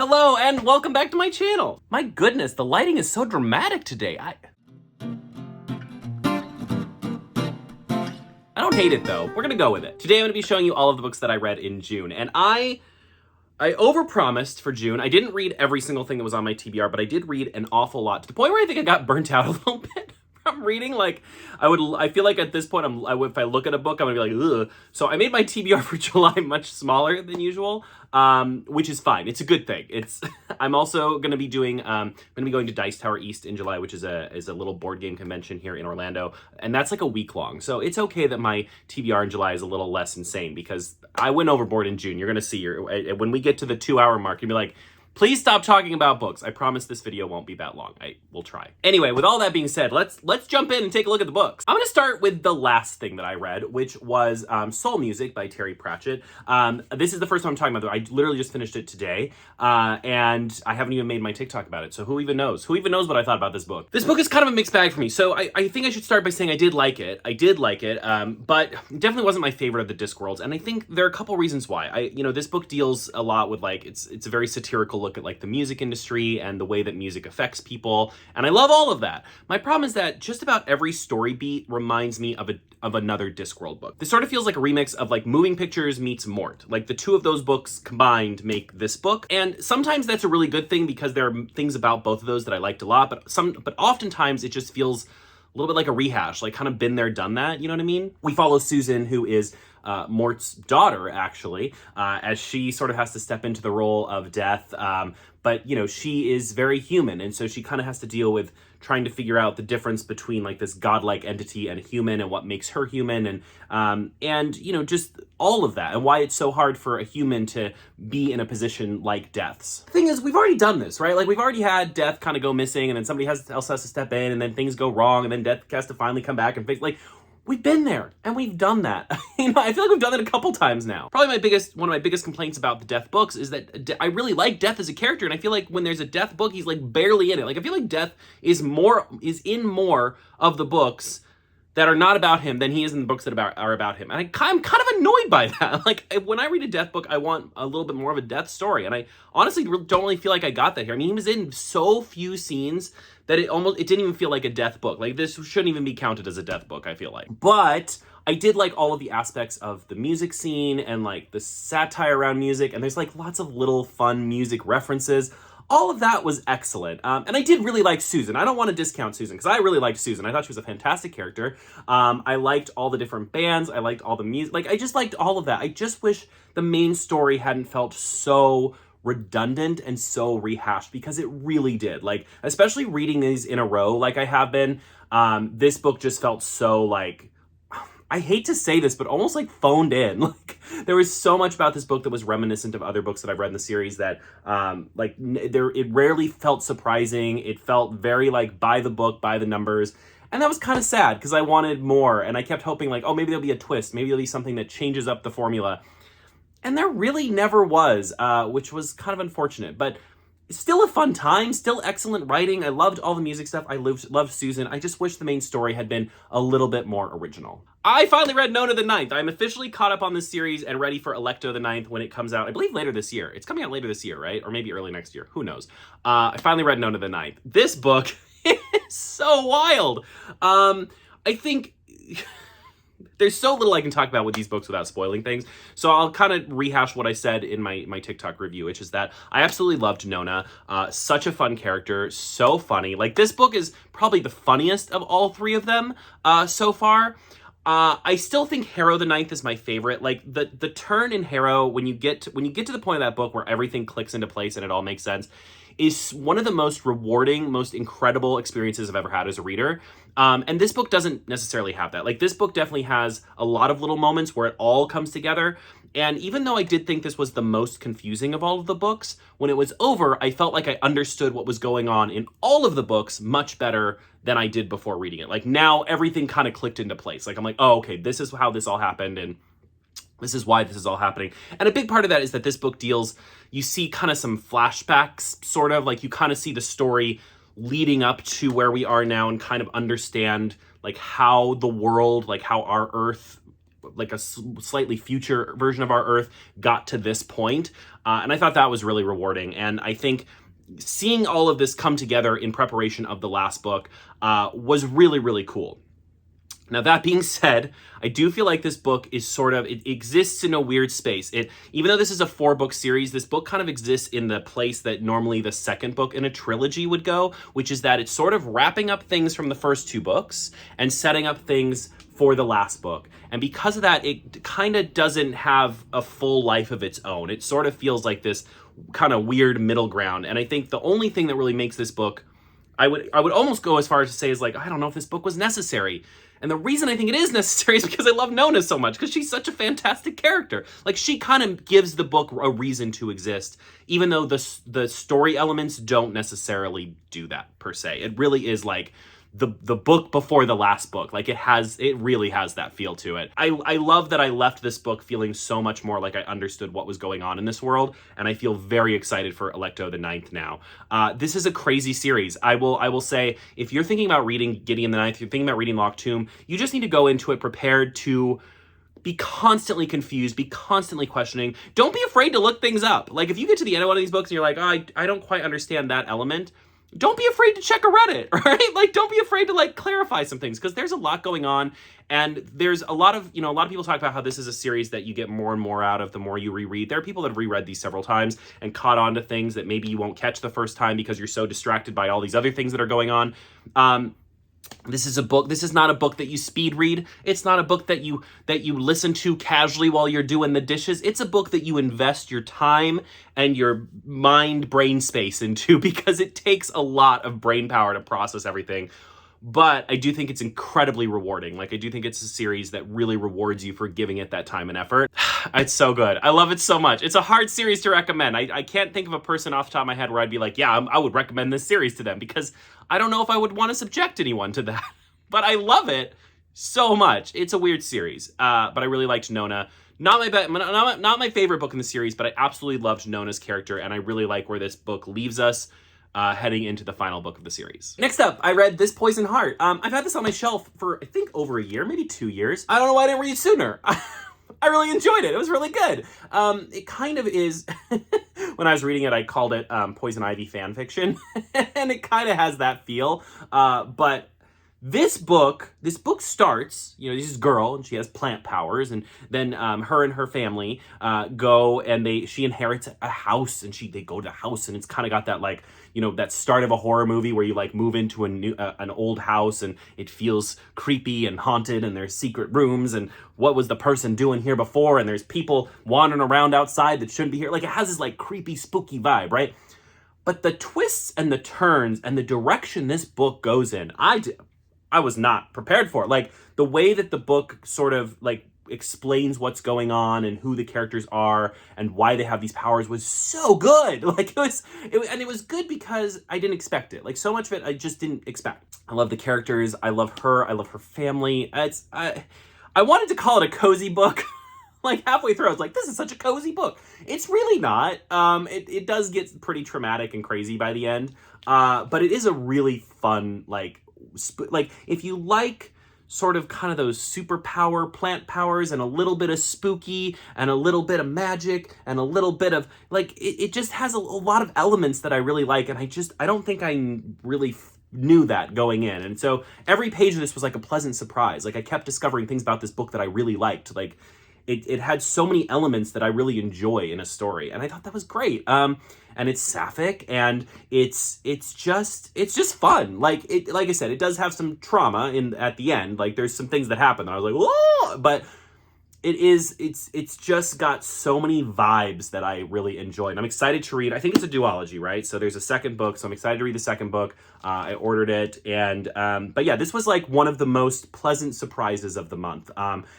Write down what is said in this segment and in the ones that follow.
Hello and welcome back to my channel. My goodness, the lighting is so dramatic today. I don't hate it though. We're gonna go with it. Today I'm gonna be showing you all of the books that I read in June, and I overpromised for June. I didn't read every single thing that was on my TBR, but I did read an awful lot, to the point where I think I got burnt out a little bit from reading. Like, I feel like at this point, if I look at a book, I'm gonna be like, ugh. So I made my TBR for July much smaller than usual, which is fine. It's a good thing. I'm also gonna be doing, I'm gonna be going to Dice Tower East in July, which is a little board game convention here in Orlando, and that's like a week long. So it's okay that my TBR in July is a little less insane, because I went overboard in June. You're gonna see, when we get to the 2-hour mark, you'll be like, please stop talking about books. I promise this video won't be that long. I will try. Anyway, with all that being said, let's jump in and take a look at the books. I'm gonna start with the last thing that I read, which was Soul Music by Terry Pratchett. This is the first time I'm talking about it. I literally just finished it today, and I haven't even made my TikTok about it, so who even knows? Who even knows what I thought about this book? This book is kind of a mixed bag for me, so I think I should start by saying I did like it. I did like it, but it definitely wasn't my favorite of the Discworlds, and I think there are a couple reasons why. This book deals a lot with, like, it's a very satirical look at, like, the music industry and the way that music affects people, and I love all of that. My problem is that just about every story beat reminds me of another Discworld book. This sort of feels like a remix of, like, Moving Pictures meets Mort. Like, the two of those books combined make this book, and sometimes that's a really good thing because there are things about both of those that I liked a lot, but oftentimes it just feels a little bit like a rehash, like kind of been there, done that, you know what I mean? We follow Susan, who is Mort's daughter, actually, as she sort of has to step into the role of death, but, she is very human, and so she kind of has to deal with trying to figure out the difference between, like, this godlike entity and a human, and what makes her human, and just all of that, and why it's so hard for a human to be in a position like Death's. The thing is, we've already done this, right? Like, we've already had Death kind of go missing, and then somebody else has to step in, and then things go wrong, and then Death has to finally come back and fix, like, we've been there, and we've done that. I feel like we've done it a couple times now. Probably one of my biggest complaints about the Death books is that I really like Death as a character, and I feel like when there's a Death book, he's, like, barely in it. Like, I feel like Death is in more of the books that are not about him than he is in the books that are about him. And I'm kind of annoyed by that. Like, when I read a Death book, I want a little bit more of a Death story, and I honestly don't really feel like I got that here. I mean, he was in so few scenes that it didn't even feel like a Death book. Like, this shouldn't even be counted as a Death book, I feel like. But I did like all of the aspects of the music scene and, like, the satire around music, and there's, like, lots of little fun music references. All of that was excellent. And I did really like Susan. I don't want to discount Susan, because I really liked Susan. I thought she was a fantastic character. I liked all the different bands. I liked all the music. Like, I just liked all of that. I just wish the main story hadn't felt so redundant and so rehashed, because it really did. Like, especially reading these in a row like I have been, this book just felt so, like, I hate to say this, but almost, like, phoned in. Like, there was so much about this book that was reminiscent of other books that I've read in the series that, it rarely felt surprising. It felt very, like, by the book, by the numbers. And that was kind of sad, because I wanted more, and I kept hoping, like, oh, maybe there'll be a twist. Maybe there'll be something that changes up the formula. And there really never was, which was kind of unfortunate. But still a fun time, still excellent writing. I loved all the music stuff. I loved Susan. I just wish the main story had been a little bit more original. I finally read Nona the Ninth. I'm officially caught up on this series and ready for Electo the Ninth when it comes out, I believe, later this year. It's coming out later this year, right? Or maybe early next year. Who knows? I finally read Nona the Ninth. This book is so wild. I think there's so little I can talk about with these books without spoiling things, so I'll kind of rehash what I said in my TikTok review, which is that I absolutely loved Nona. Such a fun character, so funny. Like, this book is probably the funniest of all three of them so far. I still think Harrow the Ninth is my favorite. Like, the turn in Harrow, when you get to the point of that book where everything clicks into place and it all makes sense, is one of the most rewarding, most incredible experiences I've ever had as a reader. And this book doesn't necessarily have that. Like, this book definitely has a lot of little moments where it all comes together. And even though I did think this was the most confusing of all of the books, when it was over, I felt like I understood what was going on in all of the books much better than I did before reading it. Like, now everything kind of clicked into place. Like, I'm like, oh, okay, this is how this all happened, and this is why this is all happening. And a big part of that is that this book you see kind of some flashbacks, sort of, like, you kind of see the story leading up to where we are now and kind of understand, like, how the world, like, how our Earth, like a slightly future version of our Earth, got to this point. And I thought that was really rewarding. And I think seeing all of this come together in preparation of the last book was really, really cool. Now, that being said, I do feel like this book is it exists in a weird space. Even though this is a 4-book series, this book kind of exists in the place that normally the second book in a trilogy would go, which is that it's sort of wrapping up things from the first 2 books and setting up things for the last book. And because of that, it kind of doesn't have a full life of its own. It sort of feels like this kind of weird middle ground. And I think the only thing that really makes this book, I would almost go as far as to say is like, I don't know if this book was necessary. And the reason I think it is necessary is because I love Nona so much, because she's such a fantastic character. Like, she kind of gives the book a reason to exist, even though the story elements don't necessarily do that, per se. It really is like the book before the last book. Like, it really has that feel to it. I love that I left this book feeling so much more like I understood what was going on in this world, and I feel very excited for Nona the Ninth now. This is a crazy series. I will say, if you're thinking about reading Gideon the Ninth, if you're thinking about reading Locked Tomb, you just need to go into it prepared to be constantly confused, be constantly questioning. Don't be afraid to look things up. Like, if you get to the end of one of these books and you're like, oh, I don't quite understand that element, don't be afraid to check a Reddit, right? Like, don't be afraid to, like, clarify some things, because there's a lot going on, and there's a lot of people talk about how this is a series that you get more and more out of the more you reread. There are people that have reread these several times and caught on to things that maybe you won't catch the first time because you're so distracted by all these other things that are going on. This is not a book that you speed read. It's not a book that you listen to casually while you're doing the dishes. It's a book that you invest your time and your brain space into, because it takes a lot of brain power to process everything. But I do think it's incredibly rewarding. Like, I do think it's a series that really rewards you for giving it that time and effort. It's so good. I love it so much. It's a hard series to recommend. I can't think of a person off the top of my head where I'd be like, yeah, I would recommend this series to them, because I don't know if I would want to subject anyone to that. But I love it so much. It's a weird series. But I really liked Nona. Not my favorite book in the series, but I absolutely loved Nona's character, and I really like where this book leaves us heading into the final book of the series. Next up, I read This Poison Heart. I've had this on my shelf for, I think, over a year, maybe 2 years. I don't know why I didn't read it sooner. I really enjoyed it. It was really good. It kind of is, when I was reading it, I called it Poison Ivy fan fiction, and it kind of has that feel. But this book starts, this is girl, and she has plant powers, and then her and her family go, and she inherits a house, and they go to a house, and it's kind of got that, like, that start of a horror movie where you, like, move into an old house, and it feels creepy and haunted, and there's secret rooms, and what was the person doing here before, and there's people wandering around outside that shouldn't be here. Like, it has this, like, creepy, spooky vibe, right? But the twists and the turns and the direction this book goes in, I was not prepared for it. Like, the way that the book sort of, like, explains what's going on and who the characters are and why they have these powers was so good. Like, it was good because I didn't expect it. Like, so much of it I just didn't expect. I love the characters. I love her family. I wanted to call it a cozy book. Like, halfway through, I was like, this is such a cozy book. It's really not. It does get pretty traumatic and crazy by the end. But it is a really fun, like, if you like sort of kind of those superpower plant powers and a little bit of spooky and a little bit of magic and a little bit of, like, it just has a lot of elements that I really like, and I don't think I really knew that going in. And so every page of this was like a pleasant surprise. Like, I kept discovering things about this book that I really liked. Like, it had so many elements that I really enjoy in a story, and I thought that was great. And it's sapphic, and it's just fun. Like I said, it does have some trauma at the end. Like, there's some things that happen that I was like, whoa! But it's just got so many vibes that I really enjoy. And I'm excited to read. I think it's a duology, right? So there's a second book, so I'm excited to read the second book. I ordered it, and but yeah, this was like one of the most pleasant surprises of the month.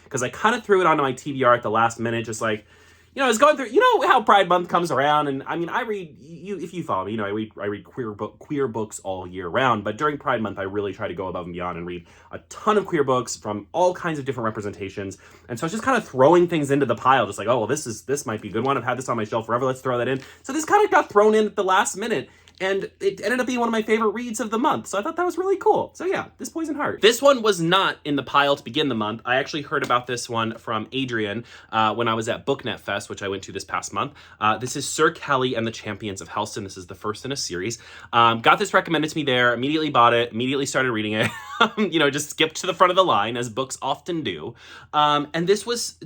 Because I kind of threw it onto my TBR at the last minute, just like, I was going through, how Pride Month comes around, and I mean, I read, if you follow me, I read queer books all year round, but during Pride Month, I really try to go above and beyond and read a ton of queer books from all kinds of different representations, and so I was just kind of throwing things into the pile, just like, oh, well, this might be a good one, I've had this on my shelf forever, let's throw that in. So this kind of got thrown in at the last minute, and it ended up being one of my favorite reads of the month. So I thought that was really cool. So yeah, This Poison Heart. This one was not in the pile to begin the month. I actually heard about this one from Adrian when I was at BookNet Fest, which I went to this past month. This is Sir Callie and the Champions of Helston. This is the first in a series. Got this recommended to me there, immediately bought it, immediately started reading it. Just skipped to the front of the line, as books often do. And this was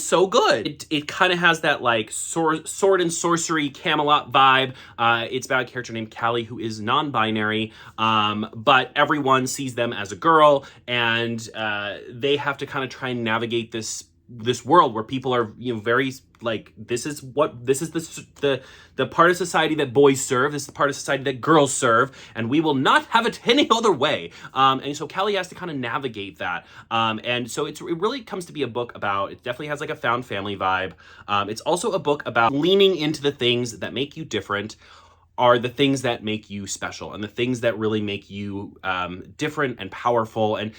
so good. It kind of has that like sword and sorcery Camelot vibe. It's about a character named Callie who is non-binary, but everyone sees them as a girl, and they have to kind of try and navigate this world where people are very like, this is the part of society that boys serve, this is the part of society that girls serve, and we will not have it any other way. And so Callie has to kind of navigate that. And so it really comes to be a book about, it definitely has like a found family vibe. It's also a book about leaning into the things that make you different, are the things that make you special, and the things that really make you different and powerful. And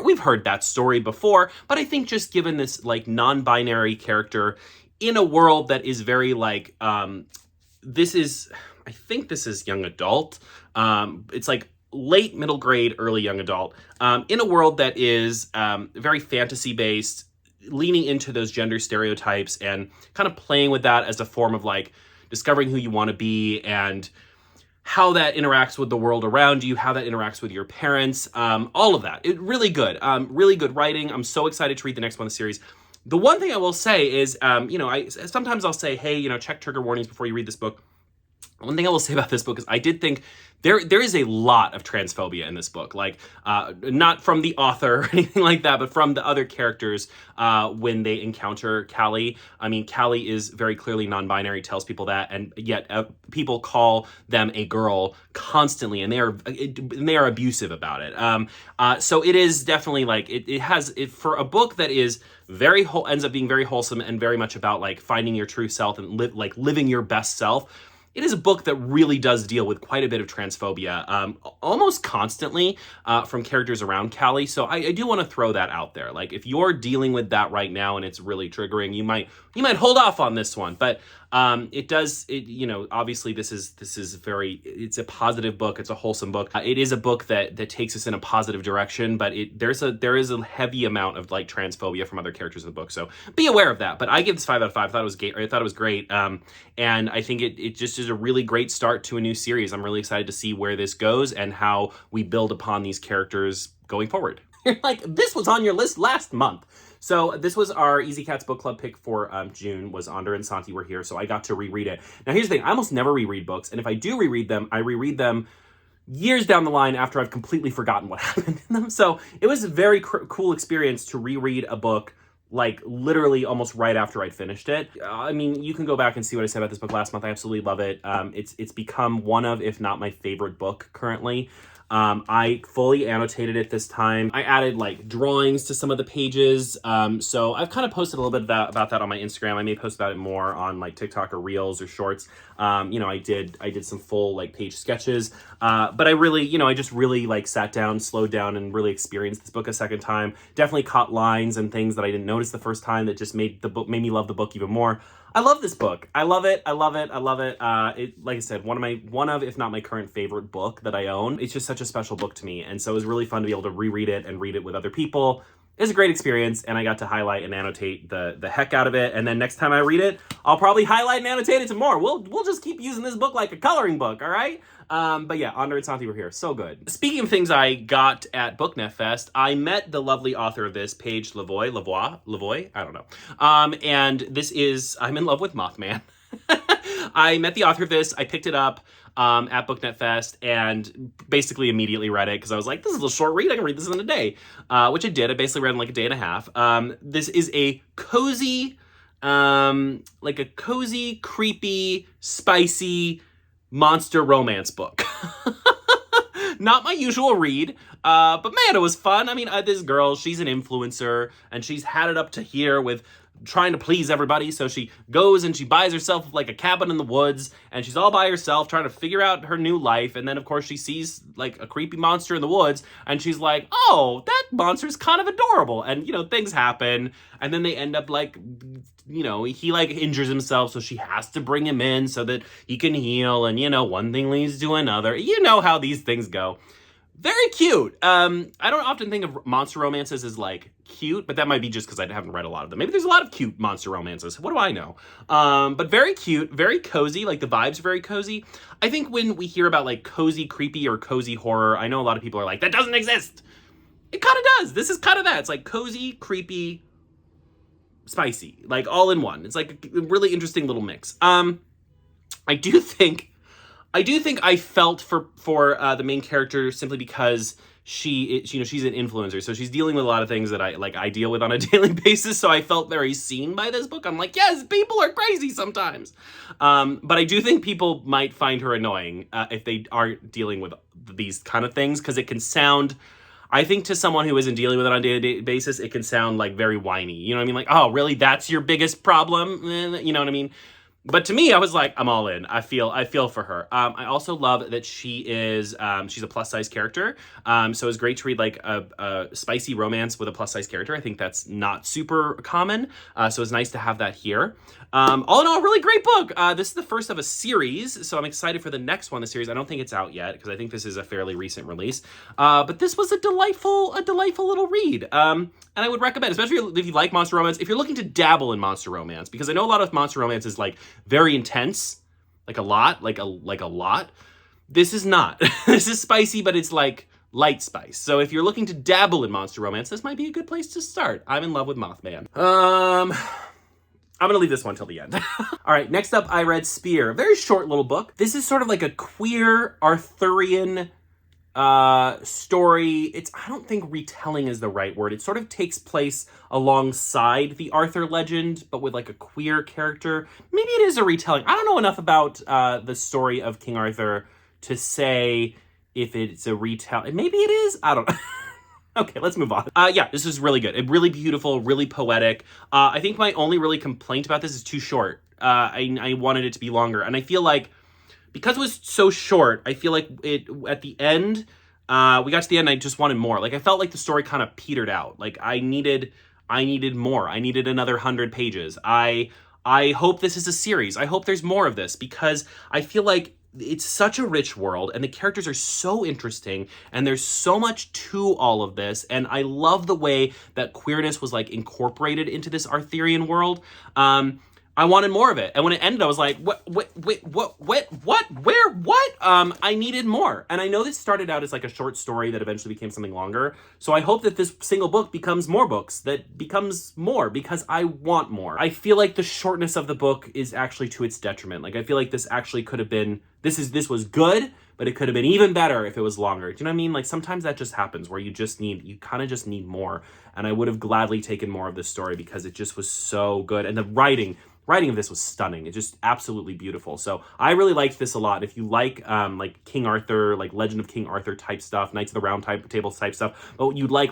we've heard that story before, but I think just given this like non-binary character in a world that is very like I think this is young adult. It's like late middle grade, early young adult, in a world that is very fantasy based, leaning into those gender stereotypes and kind of playing with that as a form of like discovering who you want to be and how that interacts with the world around you, how that interacts with your parents, all of that. Really good writing. I'm so excited to read the next one in the series. The one thing I will say is, sometimes I'll say, hey, check trigger warnings before you read this book. One thing I will say about this book is I did think there is a lot of transphobia in this book, like not from the author or anything like that, but from the other characters when they encounter Callie. I mean, Callie is very clearly non-binary, tells people that, and yet people call them a girl constantly, and they are abusive about it. So it is definitely like it has for a book that is ends up being very wholesome and very much about like finding your true self and living your best self. It is a book that really does deal with quite a bit of transphobia, almost constantly from characters around Callie. So I do want to throw that out there. Like, if you're dealing with that right now and it's really triggering, you might hold off on this one. But obviously this is it's a positive book. It's a wholesome book. It is a book that takes us in a positive direction, but there is a heavy amount of like transphobia from other characters in the book. So be aware of that. But I give this 5 out of 5. I thought it was great. And I think it just is a really great start to a new series. I'm really excited to see where this goes and how we build upon these characters going forward. You're like, this was on your list last month. So this was our Easy Cats Book Club pick for June, was Andre and Santi were here, so I got to reread it. Now here's the thing, I almost never reread books, and if I do reread them, I reread them years down the line after I've completely forgotten what happened in them. So it was a very cool experience to reread a book like literally almost right after I'd finished it. I mean, you can go back and see what I said about this book last month. I absolutely love it. It's become one of, if not my favorite book currently. I fully annotated it this time. I added like drawings to some of the pages. So I've kind of posted a little bit about that on my Instagram. I may post about it more on like TikTok or Reels or Shorts. I did some full like page sketches. But I really, I just really like sat down, slowed down, and really experienced this book a second time. Definitely caught lines and things that I didn't notice the first time that just made me love the book even more. I love this book. I love it. Like I said, one of, if not my current favorite book that I own. It's just such a special book to me. And so it was really fun to be able to reread it and read it with other people. It was a great experience, and I got to highlight and annotate the heck out of it. And then next time I read it, I'll probably highlight and annotate it some more. We'll just keep using this book like a coloring book, all right? But yeah, Andre and Santi were here. So good. Speaking of things I got at BookNet Fest, I met the lovely author of this, Paige Lavoie? I don't know. And this is I'm in love with Mothman. I met the author of this. I picked it up at BookNet Fest and basically immediately read it because I was like, this is a short read. I can read this in a day, which I did. I basically read it in like a day and a half. This is a cozy, creepy, spicy monster romance book. Not my usual read, but man, it was fun. I mean, this girl, she's an influencer, and she's had it up to here with trying to please everybody. So she goes and she buys herself like a cabin in the woods, and she's all by herself trying to figure out her new life. And then of course she sees like a creepy monster in the woods, and she's like, oh, that monster's kind of adorable. And you know, things happen, and then they end up like, you know, he like injures himself, so she has to bring him in so that he can heal. And you know, one thing leads to another. You know how these things go. Very cute. I don't often think of monster romances as like cute, but that might be just because I haven't read a lot of them. Maybe there's a lot of cute monster romances. What do I know? But very cute, very cozy. Like the vibes are very cozy. I think when we hear about like cozy creepy or cozy horror, I know a lot of people are like, that doesn't exist. It kind of does. This is kind of that. It's like cozy, creepy, spicy, like all in one. It's like a really interesting little mix. I do think I felt for the main character simply because she's an influencer, so she's dealing with a lot of things that I deal with on a daily basis. So I felt very seen by this book. I'm like, yes, people are crazy sometimes, but I do think people might find her annoying if they aren't dealing with these kind of things, because it can sound, I think, to someone who isn't dealing with it on a day-to-day basis, it can sound like very whiny. You know what I mean? Like, oh, really? That's your biggest problem? You know what I mean? But to me, I was like, I'm all in. I feel for her. I also love that she is, she's a plus size character. So it's great to read like a spicy romance with a plus size character. I think that's not super common. So it's nice to have that here. All in all, really great book. This is the first of a series, so I'm excited for the next one in the series. I don't think it's out yet, because I think this is a fairly recent release. But this was a delightful little read. And I would recommend, especially if you like monster romance, if you're looking to dabble in monster romance, because I know a lot of monster romance is like very intense, like a lot. This is not. This is spicy, but it's like light spice. So if you're looking to dabble in monster romance, this might be a good place to start. I'm in love with Mothman. I'm going to leave this one till the end. All right, next up, I read Spear. A very short little book. This is sort of like a queer Arthurian story. I don't think retelling is the right word. It sort of takes place alongside the Arthur legend, but with like a queer character. Maybe it is a retelling. I don't know enough about the story of King Arthur to say if it's a retelling. Maybe it is. I don't know. Okay, let's move on. Yeah, this is really good. Really beautiful, really poetic. I think my only really complaint about this is too short. I wanted it to be longer. And I feel like, because it was so short, I feel like at the end, we got to the end, I just wanted more. Like, I felt like the story kind of petered out. Like, I needed more. I needed another 100 pages. I hope this is a series. I hope there's more of this, because I feel like it's such a rich world, and the characters are so interesting, and there's so much to all of this, and I love the way that queerness was like incorporated into this Arthurian world. I wanted more of it, and when it ended, I was like, what? I needed more, and I know this started out as like a short story that eventually became something longer, so I hope that this single book becomes more books, that becomes more, because I want more. I feel like the shortness of the book is actually to its detriment. Like, I feel like this actually could have been, this was good, but it could have been even better if it was longer. Do you know what I mean? Like, sometimes that just happens, where you kind of just need more, and I would have gladly taken more of this story, because it just was so good, and the writing of this was stunning. It's just absolutely beautiful. So I really liked this a lot. If you like King Arthur, like Legend of King Arthur type stuff, Knights of the Round Table type stuff, but you'd like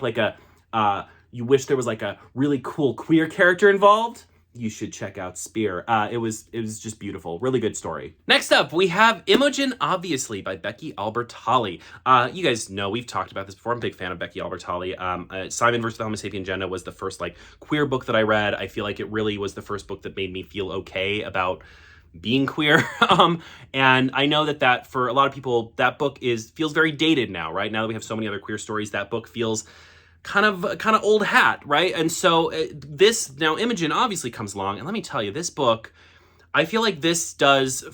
you wish there was like a really cool queer character involved, you should check out Spear. It was just beautiful. Really good story. Next up, we have Imogen, obviously, by Becky Albertalli. You guys know, we've talked about this before. I'm a big fan of Becky Albertalli. Simon vs. the Homo Sapien Agenda was the first like queer book that I read. I feel like it really was the first book that made me feel okay about being queer. And I know that for a lot of people, that book feels very dated now, right? Now that we have so many other queer stories, that book feels kind of old hat, right? And so now Imogen obviously comes along, and let me tell you, this book, I feel like this does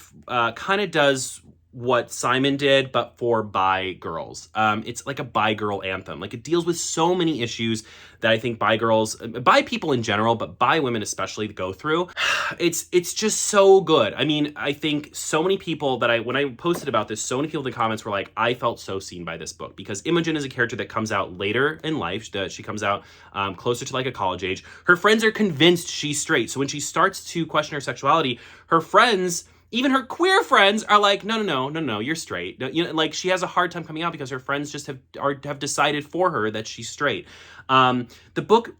what Simon did, but for bi girls. It's like a bi girl anthem. Like, it deals with so many issues that I think bi people in general, but bi women especially, go through. It's just so good. I mean, I think so many people when I posted about this, so many people in the comments were like, I felt so seen by this book, because Imogen is a character that comes out later in life. She comes out closer to like a college age. Her friends are convinced she's straight. So when she starts to question her sexuality, her friends, even her queer friends are like, no, you're straight. You know, like she has a hard time coming out because her friends just have decided for her that she's straight. The book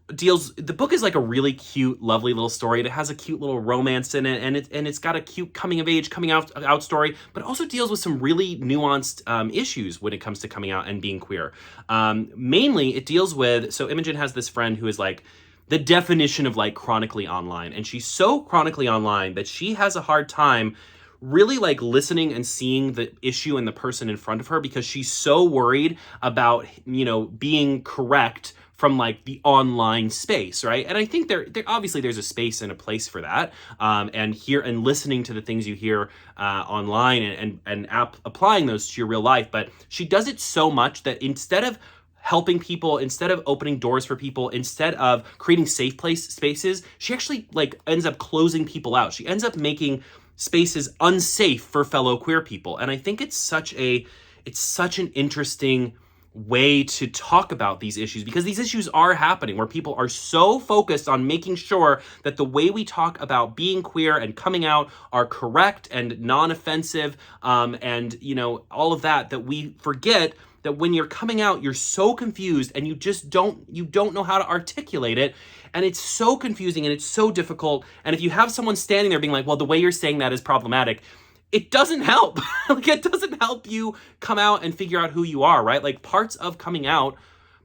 is like a really cute, lovely little story. It has a cute little romance in it, and it's got a cute coming of age, coming out story, but it also deals with some really nuanced issues when it comes to coming out and being queer. Mainly, it deals with, so Imogen has this friend who is like the definition of like chronically online, and she's so chronically online that she has a hard time really like listening and seeing the issue and the person in front of her because she's so worried about, you know, being correct from like the online space, right? And I think there obviously there's a space and a place for that. And listening to the things you hear online and applying those to your real life. But she does it so much that instead of helping people, instead of opening doors for people, instead of creating safe spaces, she actually like ends up closing people out. She ends up making spaces unsafe for fellow queer people. And I think it's such an interesting way to talk about these issues, because these issues are happening where people are so focused on making sure that the way we talk about being queer and coming out are correct and non-offensive, and you know, all of that we forget that when you're coming out, you're so confused and you just don't know how to articulate it. And it's so confusing and it's so difficult. And if you have someone standing there being like, well, the way you're saying that is problematic, it doesn't help. Like, it doesn't help you come out and figure out who you are, right? Like, parts of coming out,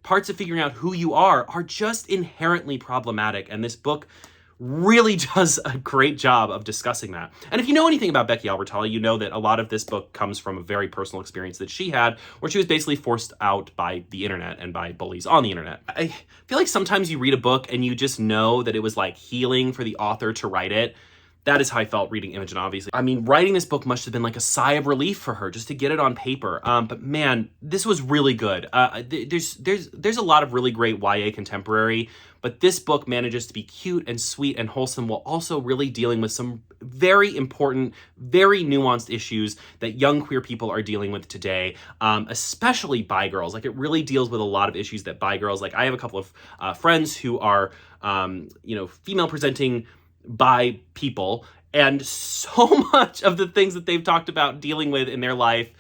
parts of figuring out who you are just inherently problematic. And this book really does a great job of discussing that. And if you know anything about Becky Albertalli, you know that a lot of this book comes from a very personal experience that she had, where she was basically forced out by the internet and by bullies on the internet. I feel like sometimes you read a book and you just know that it was like healing for the author to write it. That is how I felt reading Imogen, obviously. I mean, writing this book must have been like a sigh of relief for her just to get it on paper. But man, this was really good. There's a lot of really great YA contemporary, but this book manages to be cute and sweet and wholesome while also really dealing with some very important, very nuanced issues that young queer people are dealing with today, especially bi girls. Like, it really deals with a lot of issues that bi girls, like I have a couple of friends who are, female presenting by people, and so much of the things that they've talked about dealing with in their life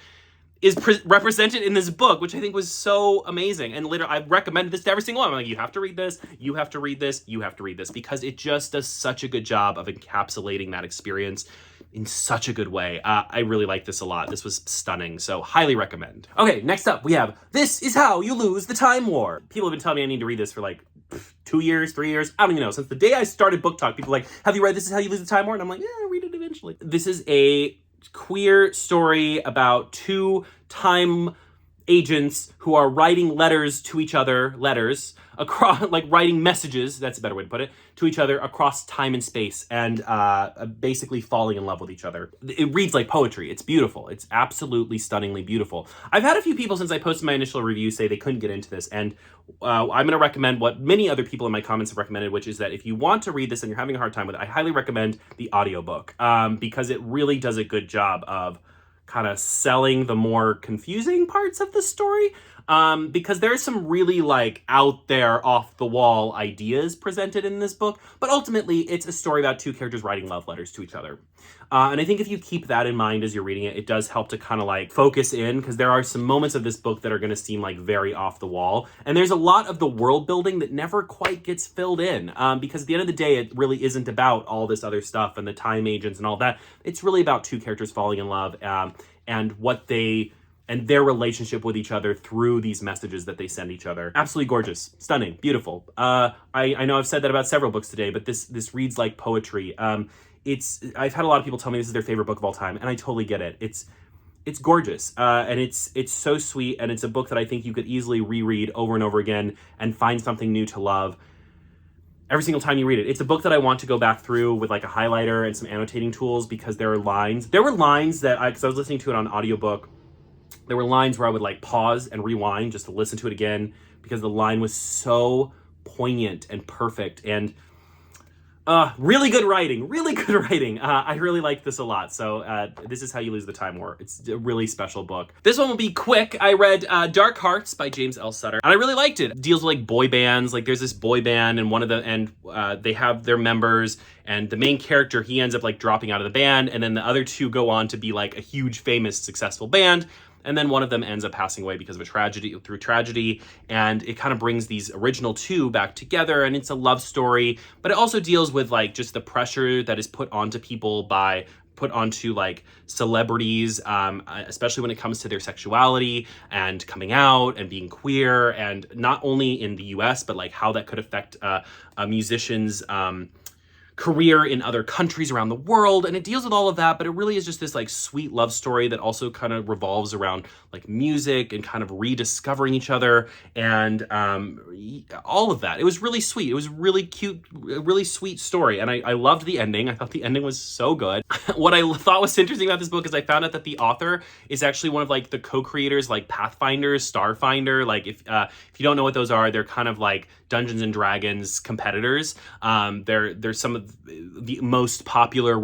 is represented in this book, which I think was so amazing. And later, I've recommended this to every single one. I'm like, you have to read this, you have to read this, you have to read this, because it just does such a good job of encapsulating that experience in such a good way. I really like this a lot. This was stunning, so highly recommend. Okay, next up we have This Is How You Lose the Time War. People have been telling me I need to read this for like 2 years, 3 years, I don't even know. Since the day I started Book Talk, people are like, have you read This Is How You Lose the Time War? And I'm like, yeah, I'll read it eventually. This is a queer story about two time agents who are writing letters to each other, across, like writing messages, that's a better way to put it, to each other across time and space, and basically falling in love with each other. It reads like poetry. It's beautiful. It's absolutely stunningly beautiful. I've had a few people since I posted my initial review say they couldn't get into this, and I'm going to recommend what many other people in my comments have recommended, which is that if you want to read this and you're having a hard time with it, I highly recommend the audiobook, because it really does a good job of kind of selling the more confusing parts of the story, because there's some really like out there, off the wall ideas presented in this book, but ultimately it's a story about two characters writing love letters to each other. And I think if you keep that in mind as you're reading it, it does help to kind of like focus in, because there are some moments of this book that are going to seem like very off the wall. And there's a lot of the world building that never quite gets filled in, because at the end of the day, it really isn't about all this other stuff and the time agents and all that. It's really about two characters falling in love, and their relationship with each other through these messages that they send each other. Absolutely gorgeous, stunning, beautiful. I know I've said that about several books today, but this reads like poetry. I've had a lot of people tell me this is their favorite book of all time, and I totally get it. It's gorgeous, and it's so sweet, and it's a book that I think you could easily reread over and over again and find something new to love every single time you read it. It's a book that I want to go back through with like a highlighter and some annotating tools, because there were lines that because I was listening to it on audiobook, there were lines where I would like pause and rewind just to listen to it again, because the line was so poignant and perfect. And Really good writing, really good writing. I really liked this a lot. So this is How You Lose the Time War. It's a really special book. This one will be quick. I read Darkhearts by James L. Sutter, and I really liked it. It deals with like boy bands. Like there's this boy band, and they have their members, and the main character, he ends up like dropping out of the band, and then the other two go on to be like a huge, famous, successful band. And then one of them ends up passing away because of a tragedy, and it kind of brings these original two back together, and it's a love story, but it also deals with like just the pressure that is put onto people put onto like celebrities, especially when it comes to their sexuality and coming out and being queer, and not only in the US, but like how that could affect a musician's career in other countries around the world. And it deals with all of that, but it really is just this like sweet love story that also kind of revolves around like music and kind of rediscovering each other, and all of that. It was really sweet. It was really cute, a really sweet story, and I loved the ending. I thought the ending was so good. What I thought was interesting about this book is I found out that the author is actually one of like the co-creators, like Pathfinder, Starfinder. Like if you don't know what those are, they're kind of like Dungeons and Dragons competitors. They're some of the most popular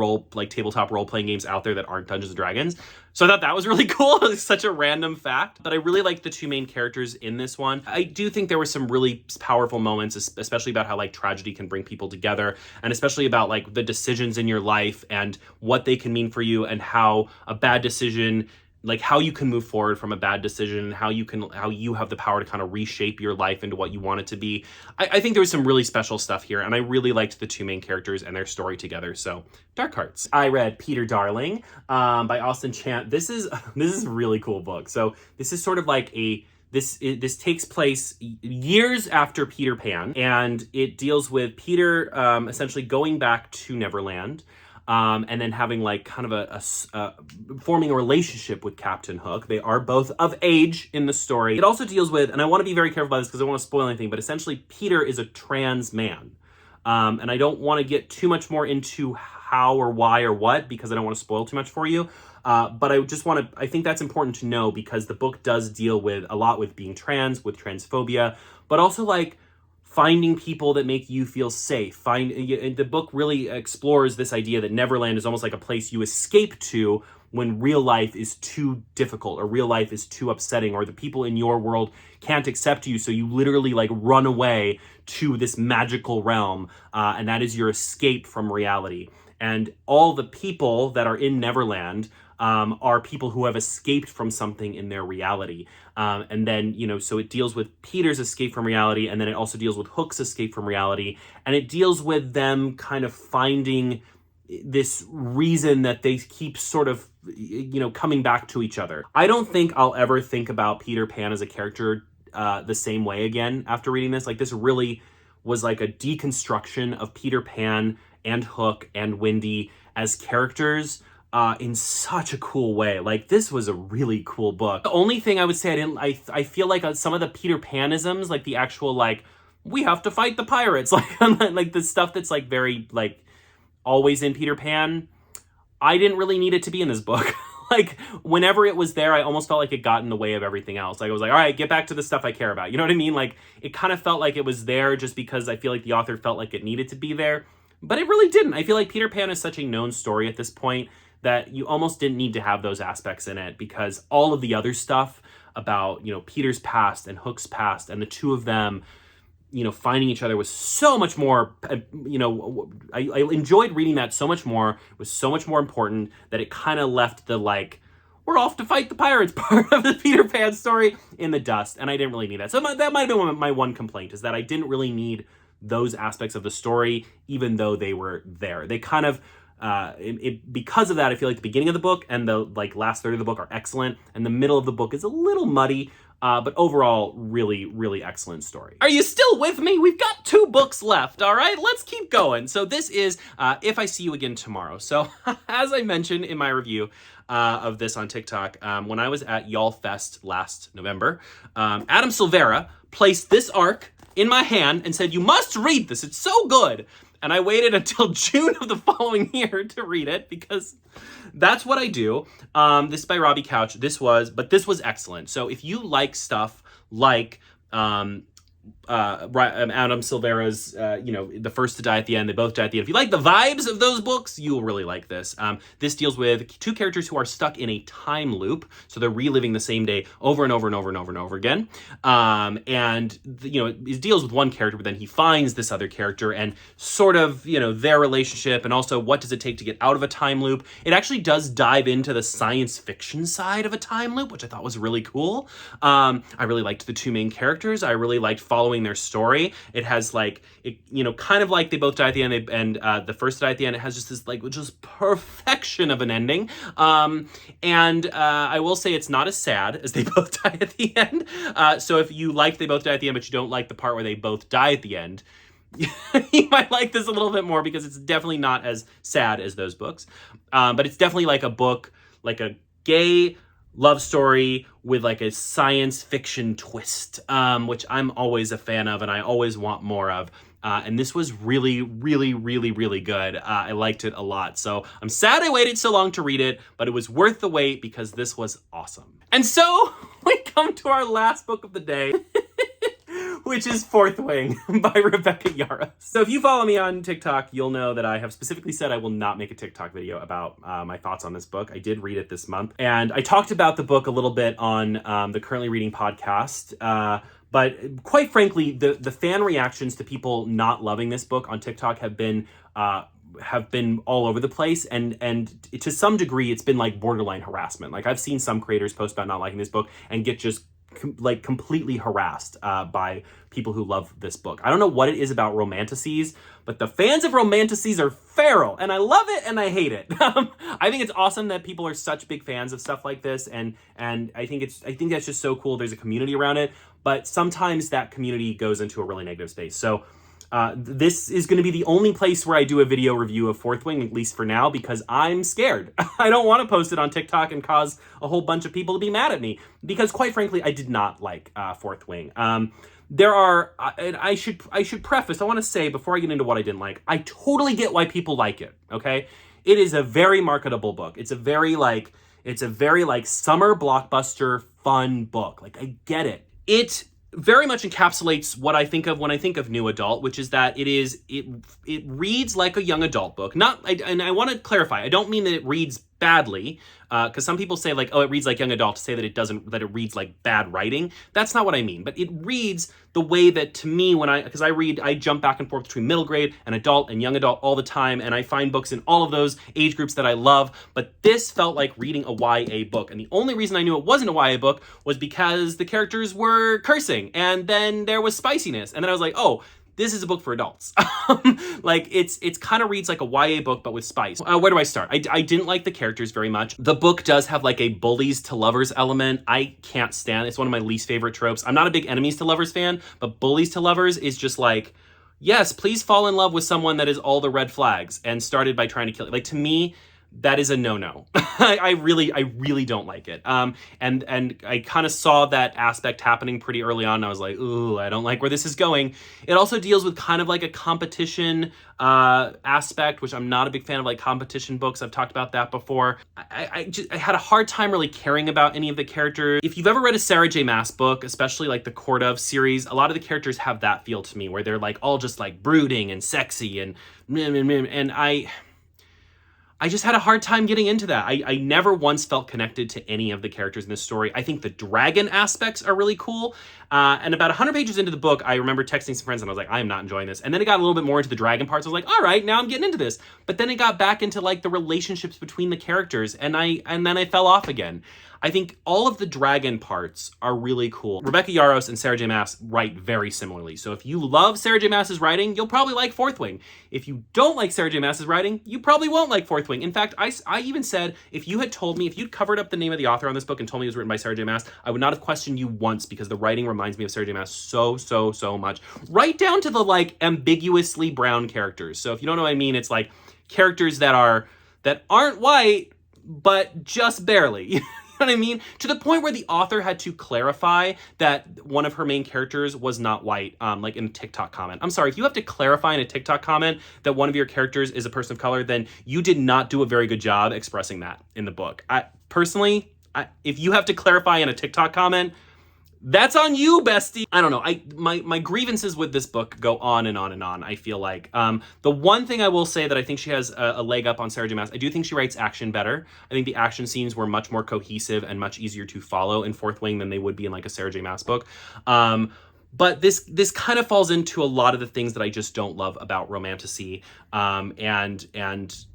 tabletop role-playing games out there that aren't Dungeons and Dragons. So I thought that was really cool. It's such a random fact, but I really liked the two main characters in this one. I do think there were some really powerful moments, especially about how like tragedy can bring people together, and especially about like the decisions in your life and what they can mean for you, and how a bad decision, like how you can move forward from a bad decision, how you have the power to kind of reshape your life into what you want it to be. I think there was some really special stuff here, and I really liked the two main characters and their story together. So Darkhearts. I read Peter Darling by Austin Chant. This is a really cool book. So this is sort of like this takes place years after Peter Pan, and it deals with Peter essentially going back to Neverland. And then having like kind of forming a relationship with Captain Hook. They are both of age in the story. It also deals with, and I want to be very careful about this because I don't want to spoil anything, but essentially Peter is a trans man. And I don't want to get too much more into how or why or what, because I don't want to spoil too much for you. But I think that's important to know, because the book does deal with a lot with being trans, with transphobia, but also like finding people that make you feel safe. The book really explores this idea that Neverland is almost like a place you escape to when real life is too difficult, or real life is too upsetting, or the people in your world can't accept you, so you literally like run away to this magical realm, and that is your escape from reality. And all the people that are in Neverland are people who have escaped from something in their reality. And then, so it deals with Peter's escape from reality, and then it also deals with Hook's escape from reality, and it deals with them kind of finding this reason that they keep sort of, coming back to each other. I don't think I'll ever think about Peter Pan as a character the same way again after reading this. Like, this really was like a deconstruction of Peter Pan and Hook and Wendy as characters in such a cool way. Like, this was a really cool book. The only thing I would say I feel like some of the Peter Panisms, like the actual like, we have to fight the pirates, like the stuff that's like very like always in Peter Pan, I didn't really need it to be in this book. Like, whenever it was there, I almost felt like it got in the way of everything else. Like, I was like, all right, get back to the stuff I care about. You know what I mean? Like, it kind of felt like it was there just because I feel like the author felt like it needed to be there. But it really didn't. I feel like Peter Pan is such a known story at this point that you almost didn't need to have those aspects in it, because all of the other stuff about, Peter's past and Hook's past and the two of them, finding each other was so much more, I enjoyed reading that so much more. It was so much more important that it kind of left the, like, we're off to fight the pirates part of the Peter Pan story in the dust. And I didn't really need that. So that might have been my one complaint, is that I didn't really need those aspects of the story, even though they were there. They kind of, because of that, I feel like the beginning of the book and the last third of the book are excellent, and the middle of the book is a little muddy, but overall, really, really excellent story. Are you still with me? We've got 2 books left, all right? Let's keep going. So this is If I See You Again Tomorrow. So as I mentioned in my review of this on TikTok, when I was at Y'all Fest last November, Adam Silvera placed this arc in my hand and said, "You must read this, it's so good." And I waited until June of the following year to read it, because that's what I do. This is by Robbie Couch. This was excellent. So if you like stuff like Adam Silvera's, the first to die at the end. They both die at the end. If you like the vibes of those books, you will really like this. This deals with two characters who are stuck in a time loop. So they're reliving the same day over and over and over and over and over again. It deals with one character, but then he finds this other character and sort of, their relationship, and also what does it take to get out of a time loop. It actually does dive into the science fiction side of a time loop, which I thought was really cool. I really liked the two main characters. I really liked following their story. It has kind of like they both die at the end, and the first die at the end. It has just this just perfection of an ending. I will say it's not as sad as they both die at the end. So if you like they both die at the end, but you don't like the part where they both die at the end, you might like this a little bit more, because it's definitely not as sad as those books. But it's definitely like a book, like a gay love story with like a science fiction twist, which I'm always a fan of and I always want more of. And this was really, really, really, really good. I liked it a lot. So I'm sad I waited so long to read it, but it was worth the wait because this was awesome. And so we come to our last book of the day, which is Fourth Wing by Rebecca Yarros. So if you follow me on TikTok, you'll know that I have specifically said I will not make a TikTok video about my thoughts on this book. I did read it this month, and I talked about the book a little bit on the Currently Reading podcast. But quite frankly, the fan reactions to people not loving this book on TikTok have been all over the place, and to some degree, it's been like borderline harassment. Like I've seen some creators post about not liking this book and get just completely harassed by people who love this book. I don't know what it is about romanticises, but the fans of romanticises are feral, and I love it and I hate it. I think it's awesome that people are such big fans of stuff like this, and I think that's just so cool. There's a community around it, but sometimes that community goes into a really negative space. So this is going to be the only place where I do a video review of Fourth Wing, at least for now, because I'm scared. I don't want to post it on TikTok and cause a whole bunch of people to be mad at me, because quite frankly, I did not like Fourth Wing. There are, and I should preface, I want to say before I get into what I didn't like, I totally get why people like it, okay? It is a very marketable book. It's a very summer blockbuster fun book. Like, I get it. It very much encapsulates what I think of when I think of new adult, which is that it reads like a young adult book. And I want to clarify, I don't mean that it reads badly, because some people say like, oh, it reads like young adult, to say that it reads like bad writing. That's not what I mean, but it reads the way that, to me, because I jump back and forth between middle grade and adult and young adult all the time, and I find books in all of those age groups that I love, but this felt like reading a YA book. And the only reason I knew it wasn't a YA book was because the characters were cursing, and then there was spiciness, and then I was like, oh, this is a book for adults. It's kind of reads like a YA book, but with spice. Where do I start? I didn't like the characters very much. The book does have like a bullies to lovers element. I can't stand it. It's one of my least favorite tropes. I'm not a big enemies to lovers fan, but bullies to lovers is just like, yes, please fall in love with someone that is all the red flags and started by trying to kill it. Like, to me, that is a no-no. I really don't like it. And I kind of saw that aspect happening pretty early on, and I was like, ooh, I don't like where this is going. It also deals with kind of like a competition aspect, which I'm not a big fan of, like competition books. I've talked about that before. I had a hard time really caring about any of the characters. If you've ever read a Sarah J. Maas book, especially like the Court of series, a lot of the characters have that feel to me, where they're like all just like brooding and sexy and I just had a hard time getting into that. I never once felt connected to any of the characters in this story. I think the dragon aspects are really cool. And about 100 pages into the book, I remember texting some friends and I was like, I am not enjoying this. And then it got a little bit more into the dragon parts. I was like, all right, now I'm getting into this. But then it got back into like the relationships between the characters, and then I fell off again. I think all of the dragon parts are really cool. Rebecca Yarros and Sarah J. Maas write very similarly. So if you love Sarah J. Maas's writing, you'll probably like Fourth Wing. If you don't like Sarah J. Maas's writing, you probably won't like Fourth Wing. In fact, I even said, if you had told me, if you'd covered up the name of the author on this book and told me it was written by Sarah J. Maas, I would not have questioned you once, because the writing reminds me of Sarah J. Maas so much. Right down to the like ambiguously brown characters. So if you don't know what I mean, it's like characters that aren't white, but just barely. You know what I mean? To the point where the author had to clarify that one of her main characters was not white, like in a TikTok comment. I'm sorry, if you have to clarify in a TikTok comment that one of your characters is a person of color, then you did not do a very good job expressing that in the book. Personally, if you have to clarify in a TikTok comment, That's on you, bestie. I don't know. My grievances with this book go on and on and on, I feel like. The one thing I will say that I think she has a leg up on Sarah J. Maas, I do think she writes action better. I think the action scenes were much more cohesive and much easier to follow in Fourth Wing than they would be in like a Sarah J. Maas book. But this kind of falls into a lot of the things that I just don't love about romantasy, and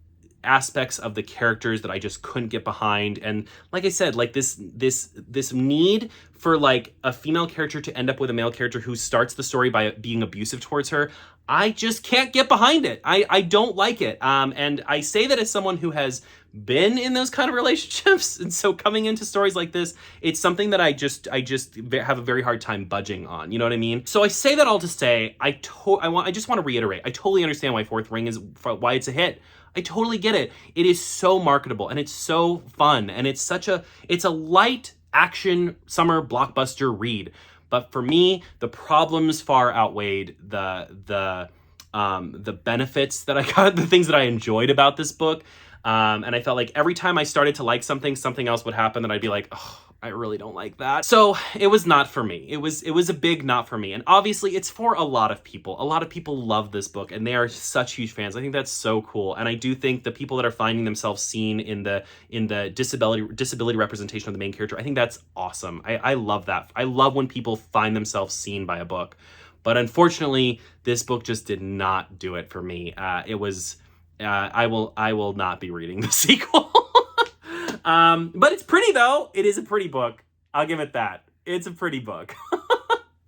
aspects of the characters that I just couldn't get behind. And like I said, like this need for like a female character to end up with a male character who starts the story by being abusive towards her, I just can't get behind it. I don't like it. And I say that as someone who has been in those kind of relationships. And so coming into stories like this, it's something that I just have a very hard time budging on. You know what I mean? So I say that all to say, I just want to reiterate, I totally understand why Fourth Ring why it's a hit. I totally get it. It is so marketable and it's so fun and it's a light action summer blockbuster read. But for me, the problems far outweighed the benefits that I got, the things that I enjoyed about this book. And I felt like every time I started to like something else would happen that I'd be like, oh, I really don't like that. So it was not for me. It was a big not for me. And obviously it's for a lot of people. A lot of people love this book and they are such huge fans. I think that's so cool. And I do think the people that are finding themselves seen in the disability representation of the main character, I think that's awesome. I love that. I love when people find themselves seen by a book. But unfortunately, this book just did not do it for me. I will not be reading the sequel. But it's pretty though. It is a pretty book. I'll give it that. It's a pretty book.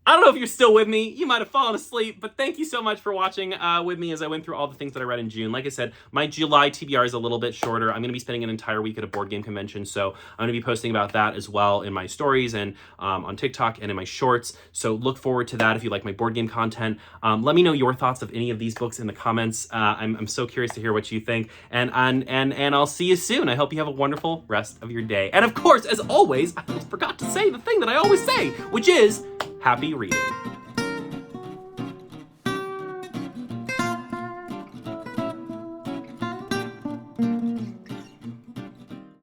I don't know if you're still with me. You might have fallen asleep, but thank you so much for watching with me as I went through all the things that I read in June. Like I said, my July TBR is a little bit shorter. I'm going to be spending an entire week at a board game convention, so I'm going to be posting about that as well in my stories and on TikTok and in my shorts. So look forward to that if you like my board game content. Let me know your thoughts of any of these books in the comments. I'm so curious to hear what you think, and I'll see you soon. I hope you have a wonderful rest of your day. And of course, as always, I almost forgot to say the thing that I always say, which is happy reading.